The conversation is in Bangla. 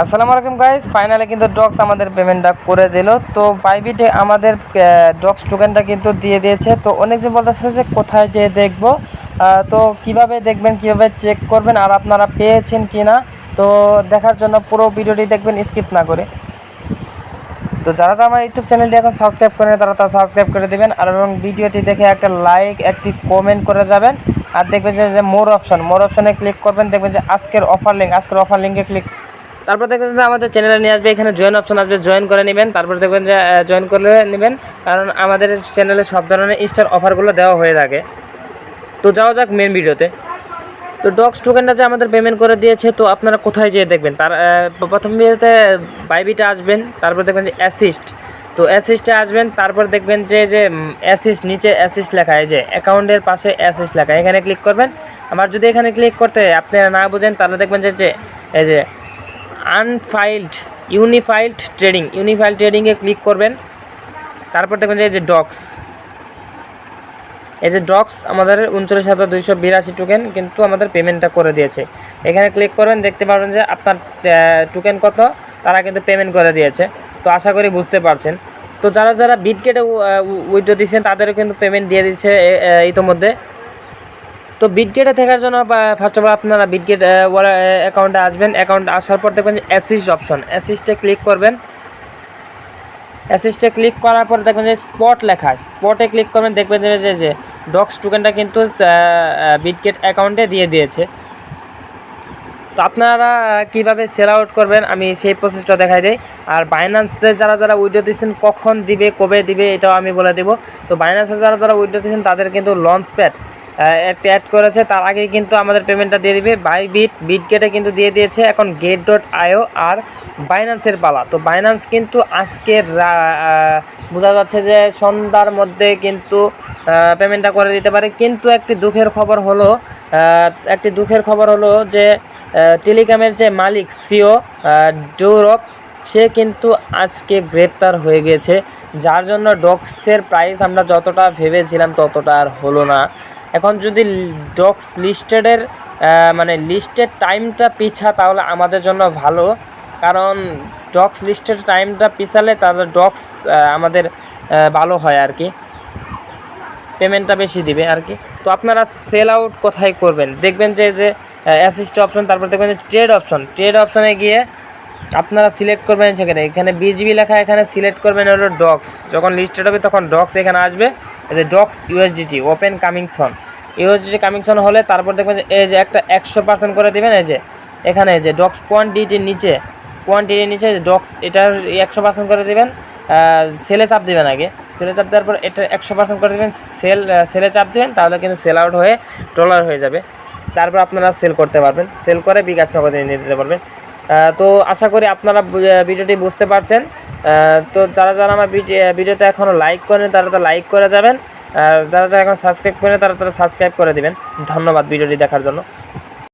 আসসালামু আলাইকুম গাইস, ফাইনালি কিন্তু ডক্স আমাদের পেমেন্টটা করে দিল। তো বাইবিটে আমাদের ডক্স টোকেনটা কিন্তু দিয়ে দিয়েছে। তো অনেকজন বলতেছে যে কোথায় যেয়ে দেখবো, তো কিভাবে দেখবেন, কিভাবে চেক করবেন আর আপনারা পেয়েছেন কি না। তো দেখার জন্য পুরো ভিডিওটি দেখবেন স্কিপ না করে। তো যারা আমার ইউটিউব চ্যানেলটি এখন সাবস্ক্রাইব করেন তারা সাবস্ক্রাইব করে দেবেন, আর এবং ভিডিওটি দেখে একটা লাইক, একটি কমেন্ট করে যাবেন। আর দেখবেন যে মোর অপশনে ক্লিক করবেন, দেখবেন যে আজকের অফার লিঙ্কে ক্লিক, তারপর দেখবেন যে আমাদের চ্যানেলে নিয়ে আসবে, এখানে জয়েন অপশন আসবে, জয়েন করে নেবেন। তারপর দেখবেন যে জয়েন করে নেবেন, কারণ আমাদের চ্যানেলে সব ধরনের স্টার অফারগুলো দেওয়া হয়ে থাকে। তো যাওয়া যাক মেন ভিডিওতে। তো ডক্স টোকেনটা যে আমাদের পেমেন্ট করে দিয়েছে, তো আপনারা কোথায় যেয়ে দেখবেন তার প্রথম ভিডিওতে বাইবিটা আসবেন, তারপর দেখবেন যে অ্যাসিস্ট, তো অ্যাসিস্টে আসবেন। তারপর দেখবেন যে অ্যাসিস্ট, নিচে অ্যাসিস্ট লেখা, এই যে অ্যাকাউন্টের পাশে অ্যাসিস্ট লেখা, এখানে ক্লিক করবেন। আবার যদি এখানে ক্লিক করতে আপনারা না বোঝেন তাহলে দেখবেন যে এই যে ইউনিফাইড ট্রেডিংয়ে ক্লিক করবেন। তারপর দেখবেন যে এই যে ডক্স আমাদের 39,282 টোকেন কিন্তু আমাদের পেমেন্টটা করে দিয়েছে। এখানে ক্লিক করবেন, দেখতে পারবেন যে আপনার টোকেন কত, তারা কিন্তু পেমেন্ট করে দিয়েছে। তো আশা করি বুঝতে পারছেন। তো যারা বিটগেটে উইথড্র দিচ্ছেন তাদেরও কিন্তু পেমেন্ট দিয়ে দিচ্ছে ইতোমধ্যে। তো বিটগেটে থাকার জন্য ফার্স্ট অফ অল আপনারা বিটগেট অ্যাকাউন্টে আসবেন। অ্যাকাউন্টে আসার পর দেখবেন যে অ্যাসিস্টে ক্লিক করবেন। অ্যাসিস্টে ক্লিক করার পর দেখবেন যে স্পট লেখা, স্পটে ক্লিক করবেন, দেখবেন যে ডক্স টোকেনটা কিন্তু বিটগেট অ্যাকাউন্টে দিয়ে দিয়েছে। তো আপনারা কীভাবে সেল আউট করবেন আমি সেই প্রসেসটা দেখাই দিই। আর বাইন্যান্সে যারা উইথড্র দিচ্ছেন কখন দিবে, কবে দিবে, এটাও আমি বলে দেবো। তো বাইন্যান্সে যারা উইথড্র দিচ্ছেন তাদের কিন্তু লঞ্চ প্যাড একটা অ্যাড করেছে, তার আগেই কিন্তু আমাদের পেমেন্টটা দিয়ে দিবে। বিটগেটে কিন্তু দিয়ে দিয়েছে, এখন get.io আর বাইন্যান্সের পালা। তো বাইন্যান্স কিন্তু আজকের বোঝা যাচ্ছে যে সন্ধ্যার মধ্যে কিন্তু পেমেন্টটা করে দিতে পারে। কিন্তু একটি দুঃখের খবর হলো যে টেলিগ্রামের যে মালিক সিও ডৌরব, সে কিন্তু আজকে গ্রেপ্তার হয়ে গেছে, যার জন্য ডক্সের প্রাইস আমরা যতটা ভেবেছিলাম ততটা আর হলো না। এখন যদি ডক্স লিস্টেড টাইমটা পিছা তাহলে আমাদের জন্য ভালো, কারণ ডক্স লিস্টেড টাইমটা পিছালে তাহলে ডক্স আমাদের ভালো হয় আর কি, পেমেন্টটা বেশি দিবে আর কি। তো আপনারা সেল আউট কোথায় করবেন, দেখবেন যে অ্যাসিস্ট অপশন, তারপর দেখবেন যে ট্রেড অপশনে গিয়ে আপনারা সিলেক্ট করবেন, এখানে বিজিবি লেখা, এখানে সিলেক্ট করবেন হলো ডক্স। যখন লিস্টেড হবে তখন ডক্স এখানে আসবে, এই যে ডক্স ইউএসডিটি ওপেন কামিংসন হলে তারপর দেখবেন যে এই যে একটা 100% করে দেবেন। এই যে এখানে যে ডক্স কোয়ান্টিটির নিচে ডক্স এটার 100% করে দেবেন। সেলে চাপ দেবেন, আগে সেলে চাপ দেওয়ার পর এটা 100% করে দেবেন, সেলে চাপ দেবেন, তাহলে কিন্তু সেল আউট হয়ে ডলার হয়ে যাবে। তারপর আপনারা সেল করতে পারবেন, সেল করে বিকাশ নগদে নিয়ে দিতে পারবেন। তো আশা করি আপনারা ভিডিওটি বুঝতে পারছেন। তো যারা আমার ভিডিওতে এখনও লাইক করেন তারা তো লাইক করে যাবেন, আর যারা এখন সাবস্ক্রাইব করেন তারা সাবস্ক্রাইব করে দেবেন। ধন্যবাদ ভিডিওটি দেখার জন্য।